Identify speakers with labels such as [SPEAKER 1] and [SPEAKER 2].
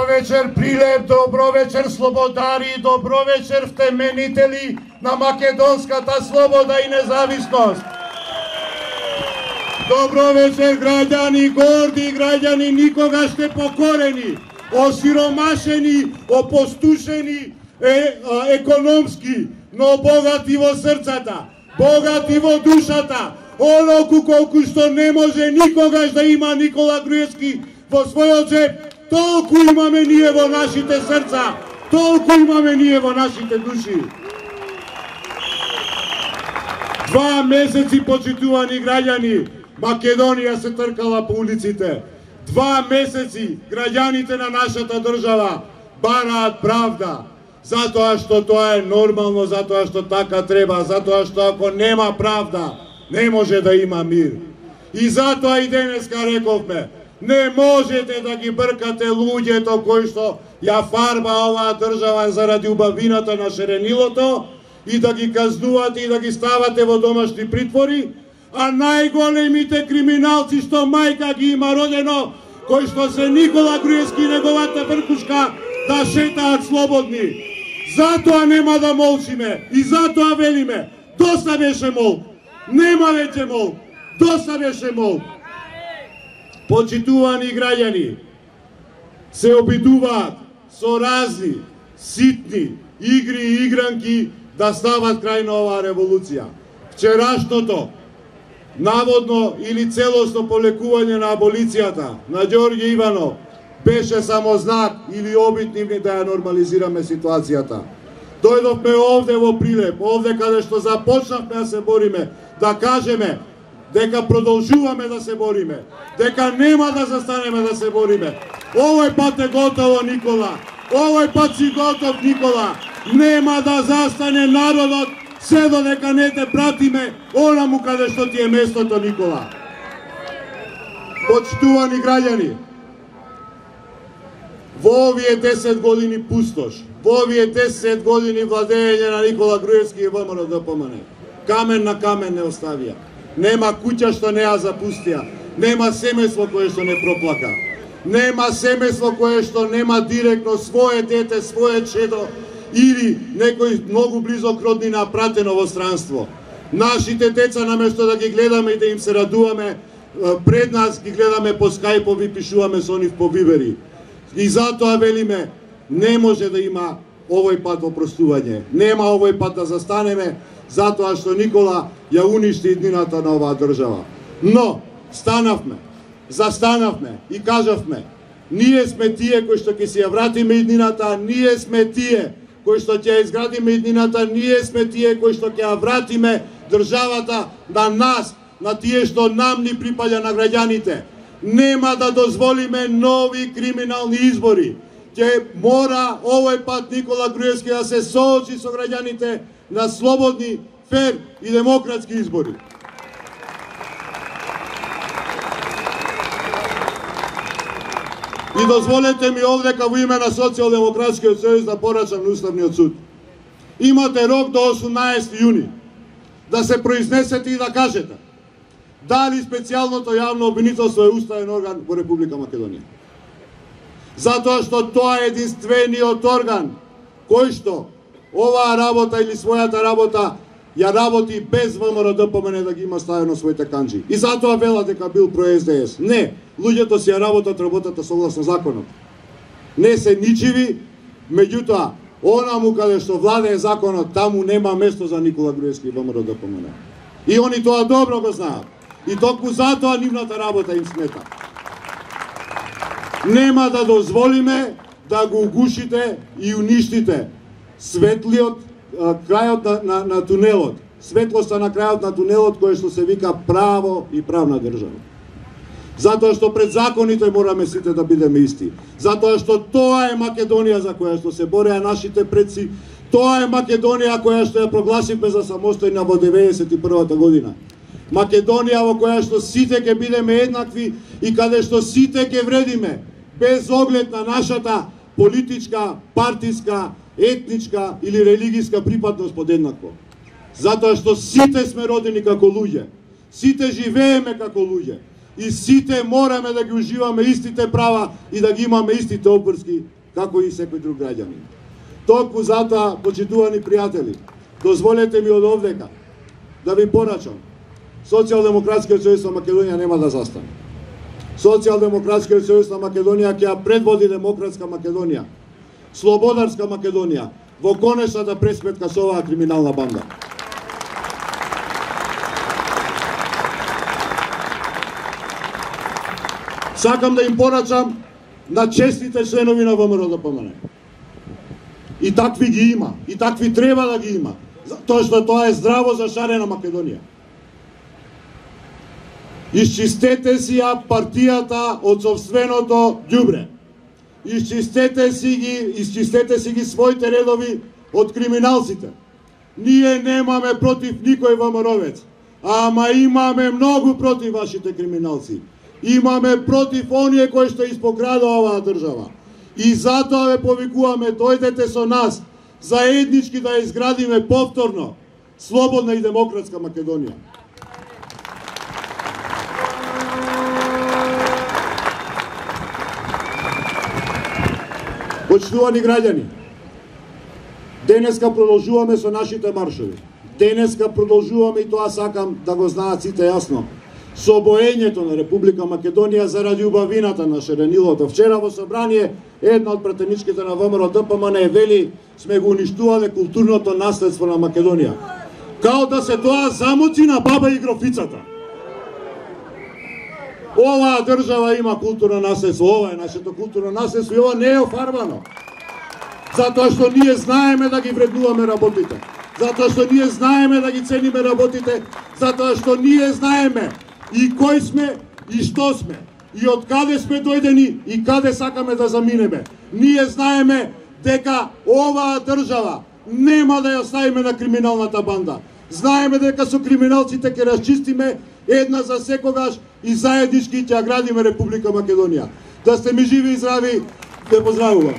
[SPEAKER 1] Добро вечер, Прилеп, добро вечер, слободари, добро вечер, втеменители на македонската слобода и независност. Добро вечер, граѓани, горди граѓани, никогаш не покорени, осиромашени, опустошени економски, но богати во срцата, богати во душата, оноку колку што не може никогаш да има Никола Груевски во својот джеб, толку имаме ние во нашите срца, толку имаме ние во нашите души. 2 месеци, почитувани граѓани, Македонија се тркала по улиците. 2 месеци граѓаните на нашата држава бараат правда, затоа што тоа е нормално, затоа што така треба, затоа што ако нема правда, не може да има мир. И затоа и денеска рековме, не можете да ги бркате луѓето кои што ја фарба оваа држава заради убавината на шеренилото и да ги казнувате и да ги ставате во домашни притвори, а најголемите криминалци што мајка ги има родено, кои што се Никола Груевски и неговата бркушка, да шетаат слободни. Затоа нема да молчиме и затоа велиме, доста беше молк, нема веќе молк, доста беше молк. Почитувани граѓани, се обидуваат со разни ситни игри и игранки да стават крај на оваа револуција. Вчерашното наводно или целосно полекување на аболицијата на Ѓорѓе Иванов беше само знак или обидни да ја нормализираме ситуацијата. Дојдовме овде во Прилеп, овде каде што започнавме да се бориме, да кажеме дека продолжуваме да се бориме, дека нема да застанеме да се бориме. Овој пат е готово, Никола. Овој пат си готов, Никола. Нема да застане народот се додека не те пратиме онаму каде што ти е местото, Никола. Почитувани граѓани, во овие 10 години пустош, во овие 10 години владење на Никола Груевски и ВМРО ДПМН, камен на камен не оставија. Нема куќа што не ја запустија, нема семејство кое што не проплака, нема семејство кое што нема директно свое дете, свое чедо или некој многу близок роднина пратено во странство. Нашите деца, наместо да ги гледаме и да им се радуваме, пред нас ги гледаме по скајпови, пишуваме со нив по вибери. И затоа велиме, не може да има овој пат опростување, нема овој пат да застанеме, затоа што Никола ја уништи иднината на оваа држава. Но, станавме, застанавме и кажавме, ние сме тие кои што ќе си ја вратиме иднината, ние сме тие кои што ќе ја изградиме иднината, ние сме тие кои што ќе ја вратиме државата на нас, на тие што нам ни припаѓа на граѓаните. Нема да дозволиме нови криминални избори. Ќе мора овој пат Никола Груевски да се соочи со граѓаните на слободни, фер и демократски избори. И дозволете ми овдека во име на Социјалдемократскиот сојуз да порачам на Уставниот суд. Имате рок до 18 јуни да се произнесете и да кажете дали специјалното јавно обвинителство е уставен орган во Република Македонија. Затоа што тоа е единствениот орган кој што оваа работа или својата работа ја работи без ВМРО ДПМН да ги има ставено своите канџи. И затоа велат дека бил про СДС. Не, луѓето си ја работат работата согласно законот. Не се ничиви, меѓутоа, онаму каде што владее законот, таму нема место за Никола Груевски и ВМРО ДПМН. И они тоа добро го знаат. И токму затоа нивната работа им смета. Нема да дозволиме да го угушите и уништите светлиот крајот на тунелот, светлоста на крајот на тунелот кој што се вика право и правна држава. Затоа што пред законите мораме сите да бидеме исти. Затоа што тоа е Македонија за која што се бореа нашите предци, тоа е Македонија која што ја прогласивме за самостојна во 91-та година. Македонија во која што сите ќе бидеме еднакви и каде што сите ќе вредиме, без оглед на нашата политичка, партиска, етничка или религиска припадност подеднакво. Затоа што сите сме родени како луѓе, сите живееме како луѓе, и сите мораме да ги уживаме истите права и да ги имаме истите обврски како и секој друг граѓанин. Токму затоа, почитувани пријатели, дозволете ми од овдека да ви порачам. Социјалдемократскиот сојуз на Македонија нема да застане. Социјалдемократскиот сојуз на Македонија ќе ја предводи демократска Македонија, слободарска Македонија, во конечната пресметка со оваа криминална банда. Сакам да им порачам на честите членови на ВМРО-ДПМНЕ. И такви ги има, и такви треба да ги има, затоа што тоа е здраво за шарена Македонија. Исчистете си ја партијата од сопственото ѓубре. Исчистете си ги своите редови од криминалците. Ние немаме против никој ВМРО-вец, ама имаме многу против вашите криминалци. Имаме против оние кои што испокрадаа оваа држава. И затоа ве повикуваме, дојдете со нас, заеднички да изградиме повторно слободна и демократска Македонија. Почитувани граѓани, денеска продолжуваме со нашите маршови. Денеска продолжуваме, и тоа сакам да го знаат сите јасно, со боењето на Република Македонија заради убавината на шаренилото. Вчера во собрание една од пратеничките на ВМРО-ДПМНЕ вели сме го уништувале културното наследство на Македонија. Као да се тоа замоци на баба и грофицата. Оваа држава има културно наследство, ова е нашето културно наследство и ова не е офарбано. Затоа што ние знаеме да ги вреднуваме работите. Затоа што ние знаеме да ги цениме работите. Затоа што ние знаеме и кој сме и што сме. И од каде сме дојдени и каде сакаме да заминеме. Ние знаеме дека оваа држава нема да ја оставиме на криминалната банда. Знаеме дека со криминалците ќе расчистиме една за секогаш и заеднички ќе ја градиме Република Македонија. Да сте ми живи и здрави, те поздравувам.